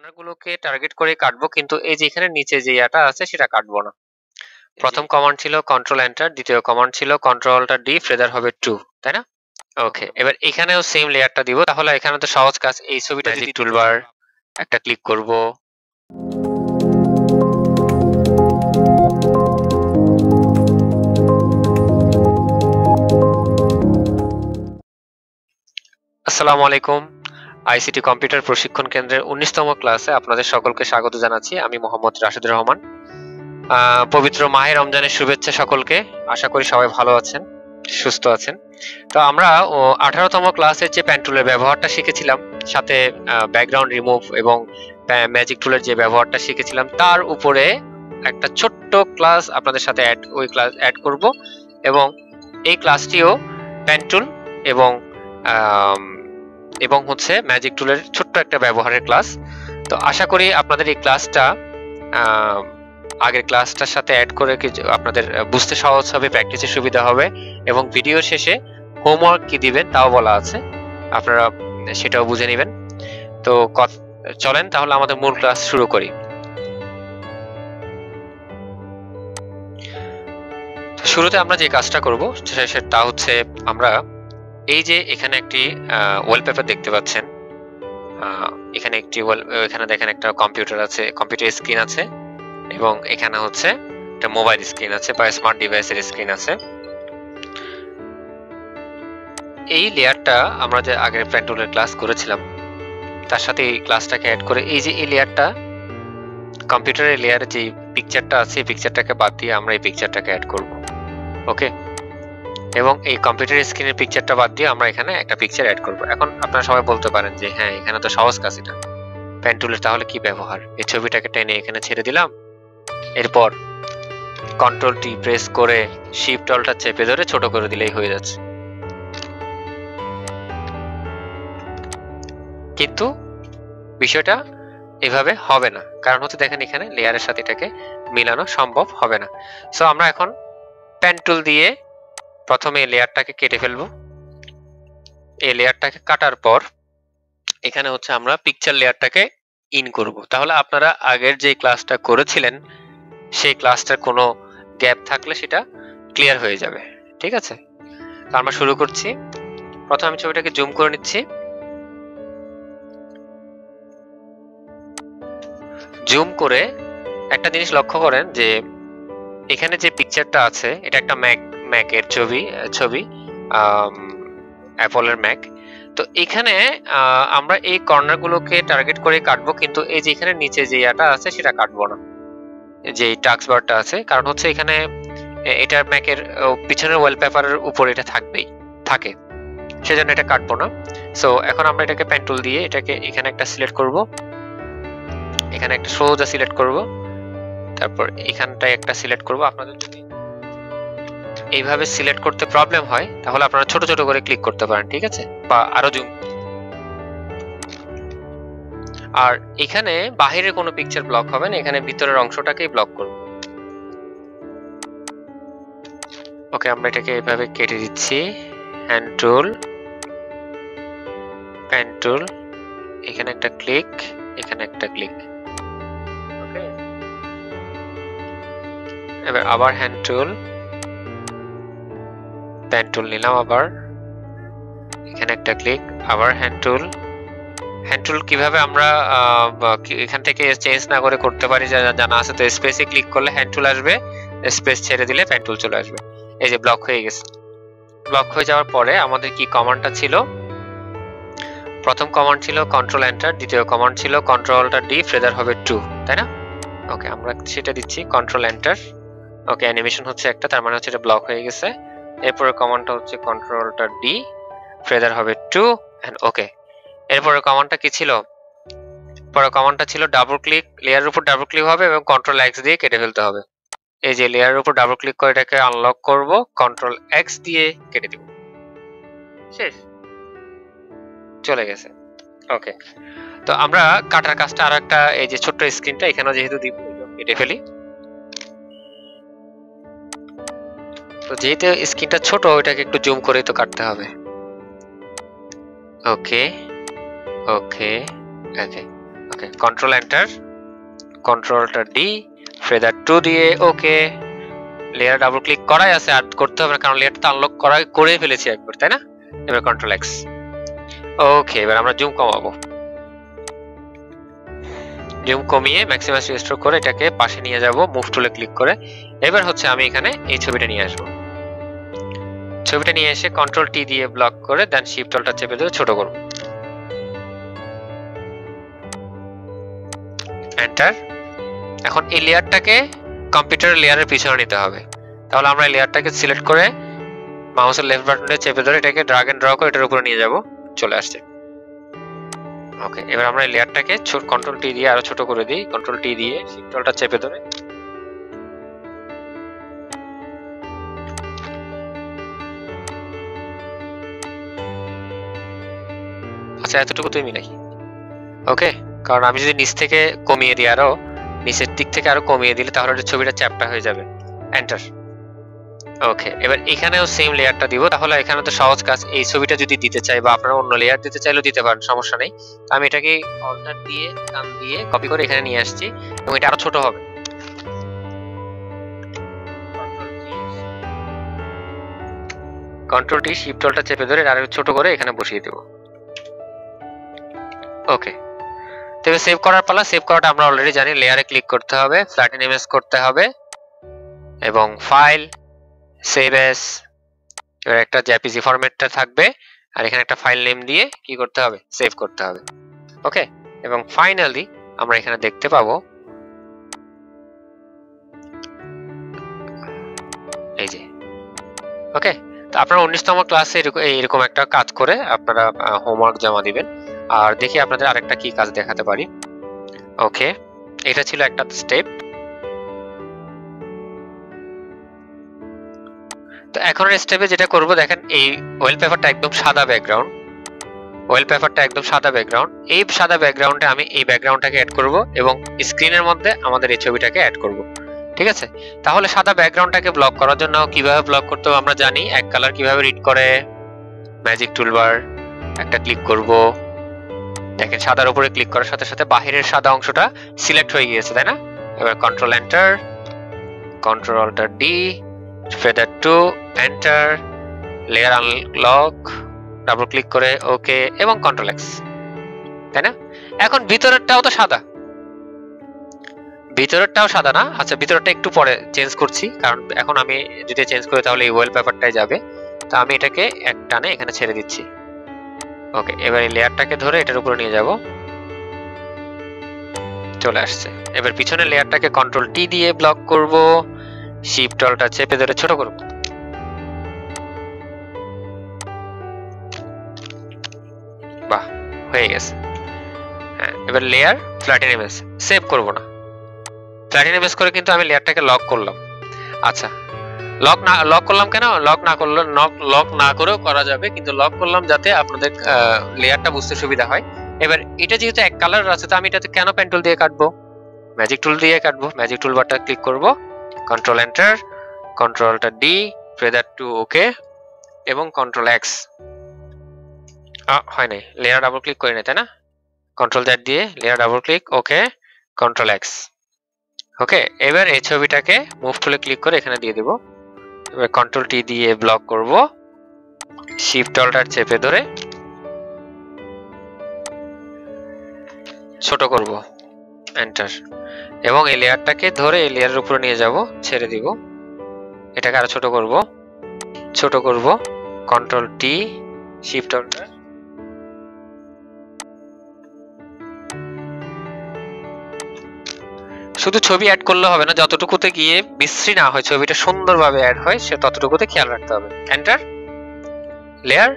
কর্নারগুলোকে target করে কাটবো, কিন্তু এই যে এখানে নিচে যে ইয়াটা আছে সেটা কাটবো না। প্রথম কমান্ড ছিল কন্ট্রোল এন্টার, দ্বিতীয় কমান্ড ছিল কন্ট্রোল অল্টার ডি, ফেদার হবে 2, তাই না? ওকে, এবার এখানেও সেম লেয়ারটা দিব। তাহলে এখানে তো সহজ কাজ, এই ছবিটা ম্যাজিক টুলবার একটা ক্লিক করব, আসসালামু আলাইকুম। আইসিটি কম্পিউটার প্রশিক্ষণ কেন্দ্রের 19তম ক্লাসে আপনাদের সকলকে স্বাগত জানাচ্ছি। আমি মোহাম্মদ রাশেদুর রহমান। পবিত্র মাহে রমজানের শুভেচ্ছা সকলকে। আশা করি সবাই ভালো আছেন, সুস্থ আছেন। তো আমরা 18তম ক্লাসে যে পেন টুলের ব্যবহারটা শিখেছিলাম, সাথে ব্যাকগ্রাউন্ড রিমুভ এবং ম্যাজিক টুলের যে ব্যবহারটা শিখেছিলাম, তার উপরে একটা ছোট্ট ক্লাস আপনাদের সাথে অ্যাড করব, এবং এই ক্লাসটিও পেন টুল এবং হচ্ছে ম্যাজিক টুলের ছোট্ট একটা ব্যবহারের ক্লাস। তো আশা করি আপনাদের এই ক্লাসটা আগের ক্লাসটার সাথে অ্যাড করে আপনাদের বুঝতে সহজ হবে, প্র্যাকটিসে সুবিধা হবে, এবং ভিডিও শেষে হোমওয়ার্ক কি দিবেন তাও বলা আছে, আপনারা সেটাও বুঝে নেবেন। তো চলেন তাহলে আমাদের মূল ক্লাস শুরু করি। শুরুতে আমরা যে কাজটা করব সেটা হচ্ছে, আমরা এই যে এখানে একটি ওয়ালপেপার দেখতে পাচ্ছেন, এখানে এখানে দেখেন একটা কম্পিউটার আছে, কম্পিউটার স্ক্রিন আছে, এবং এখানে হচ্ছে একটা মোবাইল স্ক্রিন আছে বা স্মার্ট ডিভাইসের স্ক্রিন আছে। এই লেয়ারটা আমরা যে আগের পেন টুলের ক্লাস করেছিলাম তার সাথে এই ক্লাসটাকে অ্যাড করে, এই যে এই লেয়ারটা, কম্পিউটারের লেয়ারে যে পিকচারটা আছে এই পিকচারটাকে বাদ দিয়ে আমরা এই পিকচারটাকে অ্যাড করব। ওকে, এবং এই কম্পিউটার স্ক্রিনের পিকচারটা বাদ দিয়ে আমরা এখানে একটা পিকচার অ্যাড করব। এখন আপনারা সবাই বলতে পারেন যে হ্যাঁ, এখানে তো সহজ কাজ, এটা পেন টুলের তাহলে কি ব্যবহার? এই ছবিটাকে টেনে এখানে ছেড়ে দিলাম, এরপর কন্ট্রোল টি প্রেস করে শিফট অল্টা চেপে ধরে ছোট করে দিলেই হয়ে যাচ্ছে। কিন্তু বিষয়টা এভাবে হবে না, কারণ হচ্ছে দেখেন এখানে লেয়ারের সাথে এটাকে মিলানো সম্ভব হবে না। সো আমরা এখন পেন টুল দিয়ে প্রথমে এই লেয়ারটাকে কেটে ফেলবো। এই লেয়ারটাকে কাটার পর এখানে হচ্ছে আমরা পিকচার লেয়ারটাকে ইন করব। তাহলে আপনারা আগের যে ক্লাসটা করেছিলেন সেই ক্লাসটার কোনো গ্যাপ থাকলে সেটা ক্লিয়ার হয়ে যাবে, ঠিক আছে? তো আমরা শুরু করছি। প্রথমে আমি ছবিটাকে জুম করে নিচ্ছি। জুম করে একটা জিনিস লক্ষ্য করেন যে এখানে যে পিকচারটা আছে এটা একটা ম্যাকের ছবি অ্যাপলের ম্যাক। তো এখানে আমরা এই কর্নারগুলোকে টার্গেট করে কাটবো, কিন্তু এই যে এখানে নিচে যে ইয়াটা আছে সেটা কাটবো না, যে টাস্ক বারটা আছে, কারণ হচ্ছে এখানে এটা ম্যাকের পিছনের ওয়ালপেপারের উপর এটা থাকে, সেজন্য এটা কাটবো না। সো এখন আমরা এটাকে পেন টুল দিয়ে এটাকে এখানে একটা সিলেক্ট করব, এখানে একটা সোজা সিলেক্ট করব, তারপর এখানটায় একটা সিলেক্ট করব। আপনাদের যদি এইভাবে সিলেক্ট করতে প্রবলেম হয় তাহলে আপনারা ছোট ছোট করে ক্লিক করতে পারেন, ঠিক আছে, বা আরো জুম। আর এখানে বাহিরের কোনো পিকচার ব্লক হবে না, এখানে ভিতরের অংশটাকেই ব্লক করব। ওকে, আমরা এটাকে এইভাবে কেটে দিচ্ছি। হ্যান্ড টুল, পেন টুল, এখানে একটা ক্লিক, এখানে একটা ক্লিক। ওকে, এবার আবার হ্যান্ড টুল, পেন টুল নিলাম, আবার এখানে একটা ক্লিক, আবার হ্যান্ড টুল। হ্যান্ড টুল কিভাবে আমরা এখান থেকে চেঞ্জ না করে করতে পারি জানা আছে। তো স্পেসে ক্লিক করলে হ্যান্ড টুল আসবে, স্পেস ছেড়ে দিলে পেন টুল চলে আসবে। এই যে ব্লক হয়ে গেছে। ব্লক হয়ে যাওয়ার পরে আমাদের কি কমান্ডটা ছিল? প্রথম কমান্ড ছিল কন্ট্রোল এন্টার, দ্বিতীয় কমান্ড ছিল কন্ট্রোল অল্টার ডি, ফেদার হবে 2, তাই না? ওকে, আমরা সেটা দিচ্ছি, কন্ট্রোল এন্টার। ওকে, অ্যানিমেশন হচ্ছে একটা, তার মানে হচ্ছে এটা ব্লক হয়ে গেছে। এরপরে কমান্ডটা হচ্ছে কন্ট্রোল অল্টার ডি, ফেদার হবে 2, এন্ড ওকে। এরপরে কমান্ডটা কি ছিল? পরে কমান্ডটা ছিল ডাবল ক্লিক, লেয়ারের উপর ডাবল ক্লিক হবে এবং কন্ট্রোল এক্স দিয়ে কেটে ফেলতে হবে। এই যে লেয়ারের উপর ডাবল ক্লিক করে এটাকে আনলক করব, কন্ট্রোল এক্স দিয়ে কেটে দিব, শেষ, চলে গেছে। ওকে, তো আমরা কাটার কাজটা আর একটা, এই যে ছোট্ট স্ক্রিনটা এখানে যেহেতু দিব, কেটে ফেলি। তো যেহেতু স্ক্রিনটা ছোট, ওইটাকে একটু জুম করে তো কাটতে হবে। ওকে ওকে ওকে, ওকে, কন্ট্রোল এন্টার, কন্ট্রোলটা ডি, ফেদার 2 দিয়ে ওকে। লেয়ার ডাবল ক্লিক করাই আছে, আর করতে হবে না কারণ লেয়ারটা আনলক করে ফেলেছি একবার, তাই না? এবার কন্ট্রোল এক্স। ওকে, এবার আমরা জুম কমাবো, জুম কমিয়ে ম্যাক্সিমাম রিস্টোর করে এটাকে পাশে নিয়ে যাব মুভ টুলে ক্লিক করে। এবার হচ্ছে আমি এখানে এই ছবিটা নিয়ে আসবো, ছবিটা নিয়ে এসে কন্ট্রোল টি দিয়ে ব্লক করে দেন শিফট অল্টার চেপে ধরে ছোট করব, এন্টার। এখন এই লেয়ারটাকে কম্পিউটারের লেয়ারের পিছনে নিতে হবে, তাহলে আমরা এই লেয়ারটাকে সিলেক্ট করে মাউসের লেফট বাটনে চেপে ধরে এটাকে ড্র্যাগ এন্ড ড্র করে এটার উপরে নিয়ে যাব, চলে আসছে। ওকে, এবার আমরা এই লেয়ারটাকে কন্ট্রোল টি দিয়ে আরো ছোট করে দিই, কন্ট্রোল টি দিয়ে শিফট অল্টার চেপে ধরে আচ্ছা এতটুকু তুই মিলাই। ওকে, কারণ আমি যদি নিচ থেকে কমিয়ে দিই, আরো নিচের দিক থেকে আরো কমিয়ে দিলে তাহলে ছবিটা চ্যাপটা হয়ে যাবে, এন্টার। ওকে, এবার এখানেও সেম লেয়ারটা দিব, তাহলে এখানে তো সহজ কাজ। এই ছবিটা যদি দিতে চাই বা আপনারা অন্য লেয়ার দিতে চাইলেও দিতে পারেন, সমস্যা নেই। তো আমি এটাকে অল্টার দিয়ে টান দিয়ে কপি করে এখানে নিয়ে আসছি এবং এটা আরো ছোট হবে। কন্ট্রোল টি শিফট অল্টার চেপে ধরে আরো ছোট করে এখানে বসিয়ে দেব। ওকে, তবে সেভ করার পালা। সেভ করাটা আমরা অলরেডি জানি, লেয়ারে ক্লিক করতে হবে, ফ্ল্যাটেন ইমেজ করতে হবে এবং ফাইল, সেভ এস, এর একটা জেপিজি ফরম্যাটটা থাকবে আর এখানে একটা ফাইল নেম দিয়ে কি করতে হবে, সেভ করতে হবে। ওকে, এবং ফাইনালি আমরা এখানে দেখতে পাবো এই যে। ওকে, তো আপনারা 19তম ক্লাসে এরকম একটা কাজ করে আপনারা হোমওয়ার্ক জমা দিবেন। আর দেখি আপনাদের আরেকটা কি কাজ দেখাতে পারি। ওকে, এটা ছিল একটা স্টেপ। তো এখনের স্টেপে যেটা করব দেখেন, এই ওয়ালপেপারটা একদম সাদা ব্যাকগ্রাউন্ড, ওয়ালপেপারটা একদম সাদা ব্যাকগ্রাউন্ড। এই সাদা ব্যাকগ্রাউন্ডে আমি এই ব্যাকগ্রাউন্ডটাকে অ্যাড করব এবং স্ক্রিনের মধ্যে আমাদের এই ছবিটাকে অ্যাড করব। ঠিক আছে, তাহলে সাদা ব্যাকগ্রাউন্ডটাকে ব্লক করার জন্য কিভাবে ব্লক করতে হবে আমরা জানি। এক কালার কিভাবে রিড করে, ম্যাজিক টুলবার একটা ক্লিক করব, দেখেন সাদার উপরে ক্লিক করার সাথে সাথে বাহিরের সাদা অংশটা সিলেক্ট হয়ে গিয়েছে, তাই না? এবার control enter, control alter D, feather 2 enter, layer unlock, double click করে ওকে এবং কন্ট্রোল এক্স, তাই না? এখন ভিতরেরটাও তো সাদা, ভিতরেরটাও সাদা না? আচ্ছা, ভিতরটা একটু পরে চেঞ্জ করছি, কারণ এখন আমি যদি চেঞ্জ করি তাহলে এই ওয়ালপেপারটাই যাবে। তো আমি এটাকে এক টানে এখানে ছেড়ে দিচ্ছি। ওকে, এবার এই লেয়ারটাকে ধরে এটার উপরে নিয়ে যাব, চলে আসছে। এবার পিছনের লেয়ারটাকে কন্ট্রোল টি দিয়ে ব্লক করব, শিফট অল্টার চেপে ধরে ছোট করব। বাহ, হয়ে গেছে। হ্যাঁ, এবার লেয়ার ফ্ল্যাটেন ইমেজ, সেভ করব না, ফ্ল্যাটেন ইমেজ করে কিন্তু আমি লেয়ারটাকে লক করলাম। আচ্ছা, লক করলাম কেন? লক না করেও করা যাবে, কিন্তু লক করলাম যাতে আপনাদের লেয়ারটা বুঝতে সুবিধা হয়। এবার এটা যেহেতু এক কালার আছে, তো আমি এটাতে কেন পেন টুল দিয়ে কাটবো? ম্যাজিক টুল দিয়ে কাটবো। ম্যাজিক টুল বারটা ক্লিক করব, কন্ট্রোল এন্টার, কন্ট্রোলটা ডি, ফেদার 2 ওকে এবং কন্ট্রোল এক্স। হয় নাই, লেয়ার ডাবল ক্লিক করি না, তাই না? কন্ট্রোল জেড দিয়ে layer double click okay, control X. Okay, এবার এই ছবিটাকে মুভ টুলে ক্লিক করে এখানে দিয়ে দেব। এবার কন্ট্রোল টি দিয়ে ব্লক করব, শিফট অল্টার চেপে ধরে ছোট করব, এন্টার। এবং এই লেয়ারটাকে ধরে এই লেয়ারের উপরে নিয়ে যাব, ছেড়ে দিব, এটাকে আরো ছোট করব, কন্ট্রোল টি, শিফট অল্টার, শুধু ছবি অ্যাড করলে হবে না, যতটুকুতে গিয়ে বিশ্রী না হয়, ছবিটা সুন্দরভাবে অ্যাড হয়, সে ততটুকুতে খেয়াল রাখতে হবে। Enter, layer,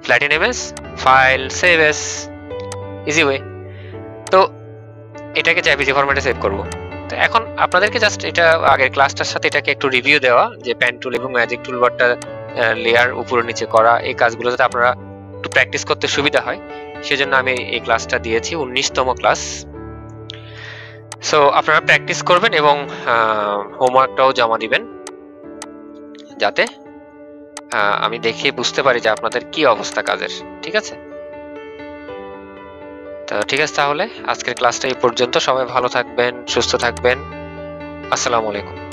flatten image, file, save S, easy way. তো এটাকে জেপিজি ফরম্যাটে সেভ করব। তো এখন আপনাদেরকে জাস্ট এটা আগের ক্লাসটার সাথে এটাকে একটু রিভিউ দেওয়া, যে পেন টুল এবং ম্যাজিক টুলবারটা লেয়ার উপরে নিচে করা, এই কাজগুলো যাতে আপনারা একটু প্র্যাকটিস করতে সুবিধা হয়, সেজন্য আমি এই ক্লাসটা দিয়েছি, 19তম ক্লাস। সো আপনারা প্র্যাকটিস করবেন এবং হোমওয়ার্কটাও জমা দিবেন, যাতে আমি দেখে বুঝতে পারি যে আপনাদের কি অবস্থা কাজের। ঠিক আছে? তো ঠিক আছে, তাহলে আজকের ক্লাসটা এই পর্যন্ত। সবাই ভালো থাকবেন, সুস্থ থাকবেন। আসসালামু আলাইকুম।